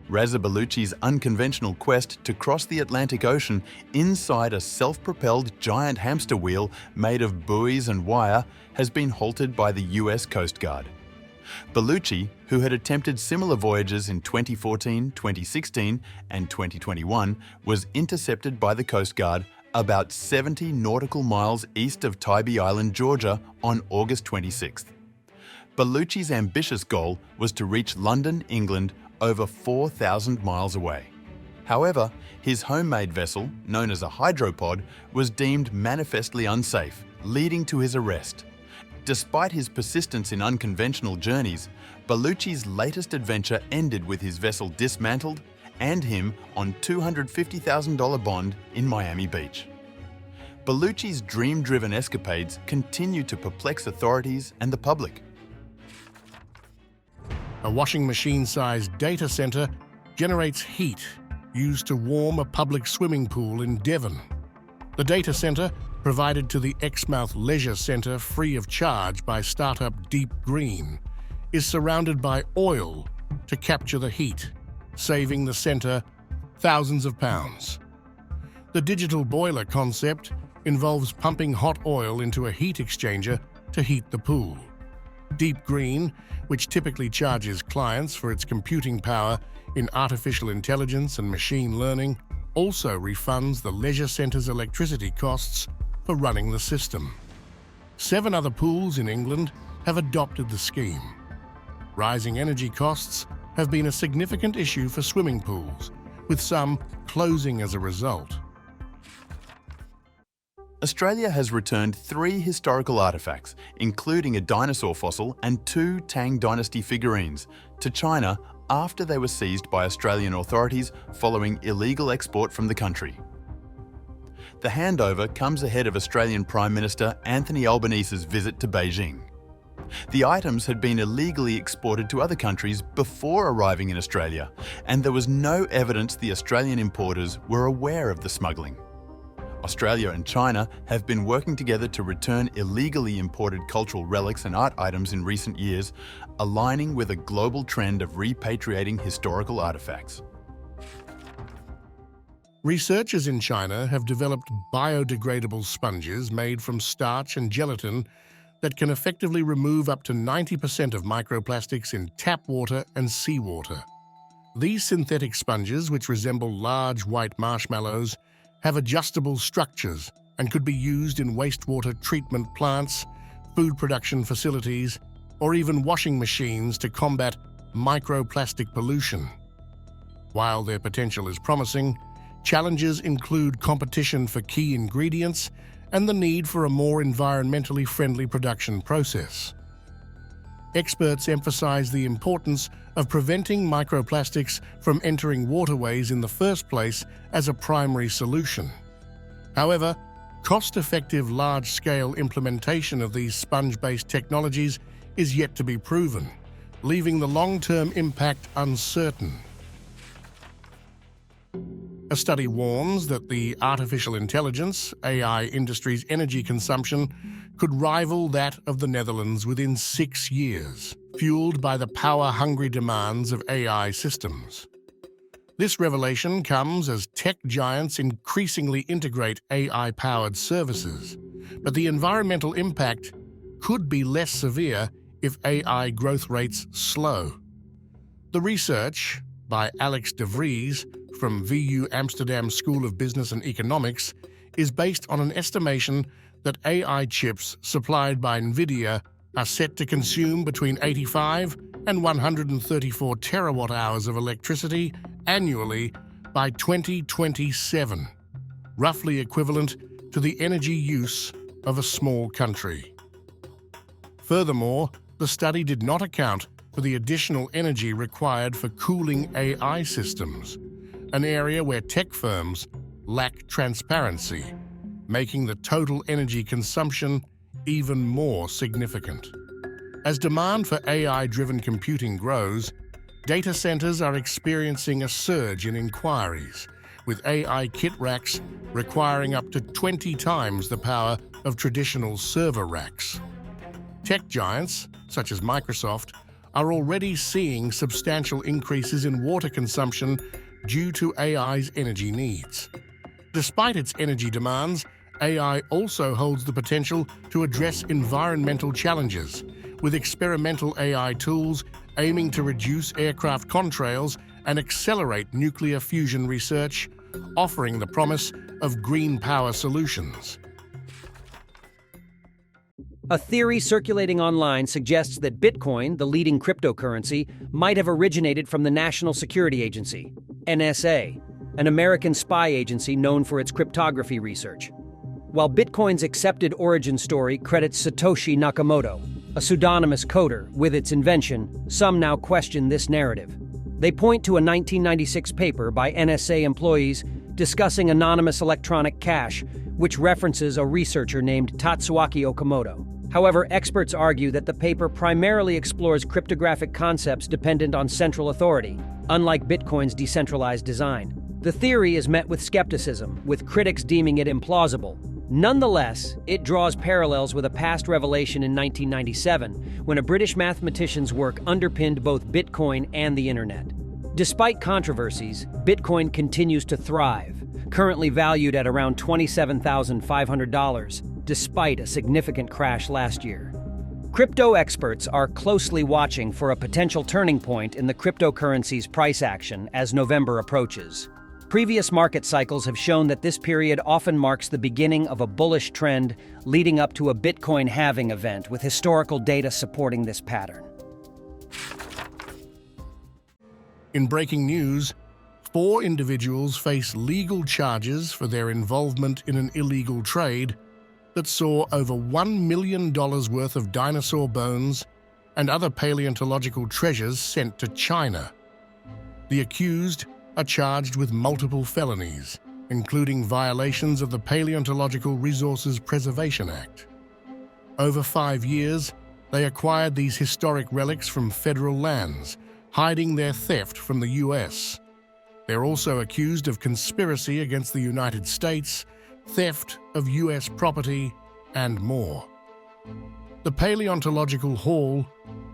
Reza Bellucci's unconventional quest to cross the Atlantic Ocean inside a self-propelled giant hamster wheel made of buoys and wire has been halted by the US Coast Guard. Bellucci, who had attempted similar voyages in 2014, 2016 and 2021, was intercepted by the Coast Guard about 70 nautical miles east of Tybee Island, Georgia on August 26th. Bellucci's ambitious goal was to reach London, England, over 4,000 miles away. However, his homemade vessel, known as a hydropod, was deemed manifestly unsafe, leading to his arrest. Despite his persistence in unconventional journeys, Bellucci's latest adventure ended with his vessel dismantled and him on $250,000 bond in Miami Beach. Bellucci's dream-driven escapades continue to perplex authorities and the public. A washing machine-sized data center generates heat used to warm a public swimming pool in Devon. The data center, provided to the Exmouth Leisure Centre free of charge by startup Deep Green, is surrounded by oil to capture the heat, saving the centre thousands of pounds. The digital boiler concept involves pumping hot oil into a heat exchanger to heat the pool. Deep Green, which typically charges clients for its computing power in artificial intelligence and machine learning, also refunds the leisure centre's electricity costs for running the system. 7 other pools in England have adopted the scheme. Rising energy costs have been a significant issue for swimming pools, with some closing as a result. Australia has returned 3 historical artefacts, including a dinosaur fossil and 2 Tang Dynasty figurines, to China after they were seized by Australian authorities following illegal export from the country. The handover comes ahead of Australian Prime Minister Anthony Albanese's visit to Beijing. The items had been illegally exported to other countries before arriving in Australia, and there was no evidence the Australian importers were aware of the smuggling. Australia and China have been working together to return illegally imported cultural relics and art items in recent years, aligning with a global trend of repatriating historical artifacts. Researchers in China have developed biodegradable sponges made from starch and gelatin that can effectively remove up to 90% of microplastics in tap water and seawater. These synthetic sponges, which resemble large white marshmallows, have adjustable structures and could be used in wastewater treatment plants, food production facilities, or even washing machines to combat microplastic pollution. While their potential is promising, challenges include competition for key ingredients and the need for a more environmentally friendly production process. Experts emphasize the importance of preventing microplastics from entering waterways in the first place as a primary solution. However, cost-effective large-scale implementation of these sponge-based technologies is yet to be proven, leaving the long-term impact uncertain. A study warns that the artificial intelligence, AI industry's energy consumption could rival that of the Netherlands within 6 years, fueled by the power-hungry demands of AI systems. This revelation comes as tech giants increasingly integrate AI-powered services, but the environmental impact could be less severe if AI growth rates slow. The research, by Alex de Vries from VU Amsterdam School of Business and Economics, is based on an estimation that AI chips supplied by NVIDIA are set to consume between 85 and 134 terawatt-hours of electricity annually by 2027, roughly equivalent to the energy use of a small country. Furthermore, the study did not account for the additional energy required for cooling AI systems, an area where tech firms lack transparency, making the total energy consumption even more significant. As demand for AI-driven computing grows, data centers are experiencing a surge in inquiries, with AI kit racks requiring up to 20 times the power of traditional server racks. Tech giants, such as Microsoft, are already seeing substantial increases in water consumption due to AI's energy needs. Despite its energy demands, AI also holds the potential to address environmental challenges, with experimental AI tools aiming to reduce aircraft contrails and accelerate nuclear fusion research, offering the promise of green power solutions. A theory circulating online suggests that Bitcoin, the leading cryptocurrency, might have originated from the National Security Agency, NSA, an American spy agency known for its cryptography research. While Bitcoin's accepted origin story credits Satoshi Nakamoto, a pseudonymous coder, with its invention, some now question this narrative. They point to a 1996 paper by NSA employees discussing anonymous electronic cash, which references a researcher named Tatsuaki Okamoto. However, experts argue that the paper primarily explores cryptographic concepts dependent on central authority, unlike Bitcoin's decentralized design. The theory is met with skepticism, with critics deeming it implausible. Nonetheless, it draws parallels with a past revelation in 1997, when a British mathematician's work underpinned both Bitcoin and the Internet. Despite controversies, Bitcoin continues to thrive, currently valued at around $27,500, despite a significant crash last year. Crypto experts are closely watching for a potential turning point in the cryptocurrency's price action as November approaches. Previous market cycles have shown that this period often marks the beginning of a bullish trend leading up to a Bitcoin halving event, with historical data supporting this pattern. In breaking news, 4 individuals face legal charges for their involvement in an illegal trade that saw over $1 million worth of dinosaur bones and other paleontological treasures sent to China. The accused are charged with multiple felonies, including violations of the Paleontological Resources Preservation Act. Over 5 years, they acquired these historic relics from federal lands, hiding their theft from the US. They're also accused of conspiracy against the United States, theft of US property, and more. The Paleontological Haul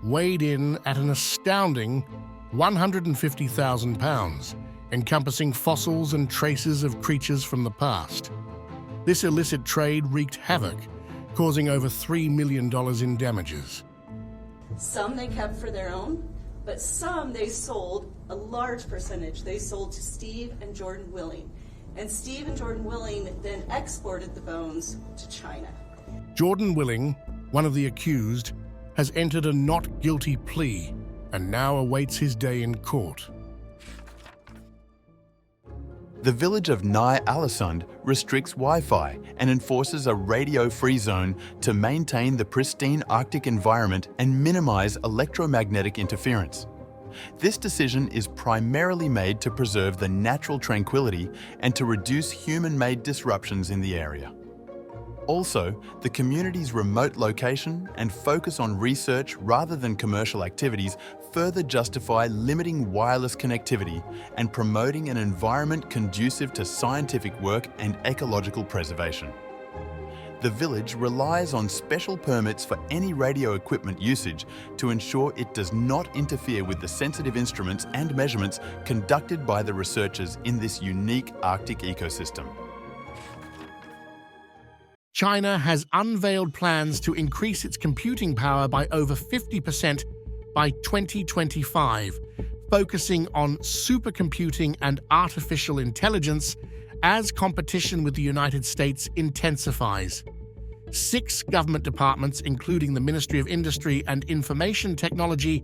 weighed in at an astounding £150,000, encompassing fossils and traces of creatures from the past. This illicit trade wreaked havoc, causing over $3 million in damages. Some they kept for their own, but some they sold, a large percentage, they sold to Steve and Jordan Willing. And Steve and Jordan Willing then exported the bones to China. Jordan Willing, one of the accused, has entered a not guilty plea and now awaits his day in court. The village of Nye Alesund restricts Wi-Fi and enforces a radio-free zone to maintain the pristine Arctic environment and minimize electromagnetic interference. This decision is primarily made to preserve the natural tranquility and to reduce human-made disruptions in the area. Also, the community's remote location and focus on research rather than commercial activities further justify limiting wireless connectivity and promoting an environment conducive to scientific work and ecological preservation. The village relies on special permits for any radio equipment usage to ensure it does not interfere with the sensitive instruments and measurements conducted by the researchers in this unique Arctic ecosystem. China has unveiled plans to increase its computing power by over 50% by 2025, focusing on supercomputing and artificial intelligence as competition with the United States intensifies. 6 government departments, including the Ministry of Industry and Information Technology,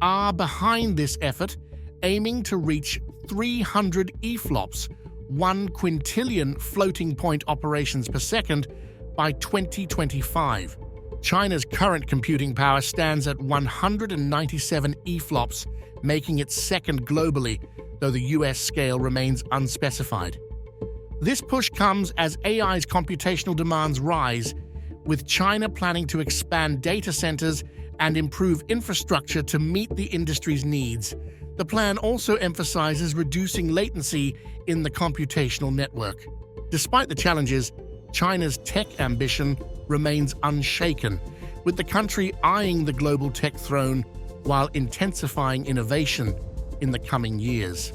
are behind this effort, aiming to reach 300 EFLOPS, 1 quintillion floating point operations per second, by 2025. China's current computing power stands at 197 EFLOPS, making it second globally, though the US scale remains unspecified. This push comes as AI's computational demands rise, with China planning to expand data centers and improve infrastructure to meet the industry's needs. The plan also emphasizes reducing latency in the computational network. Despite the challenges, China's tech ambition remains unshaken, with the country eyeing the global tech throne while intensifying innovation in the coming years.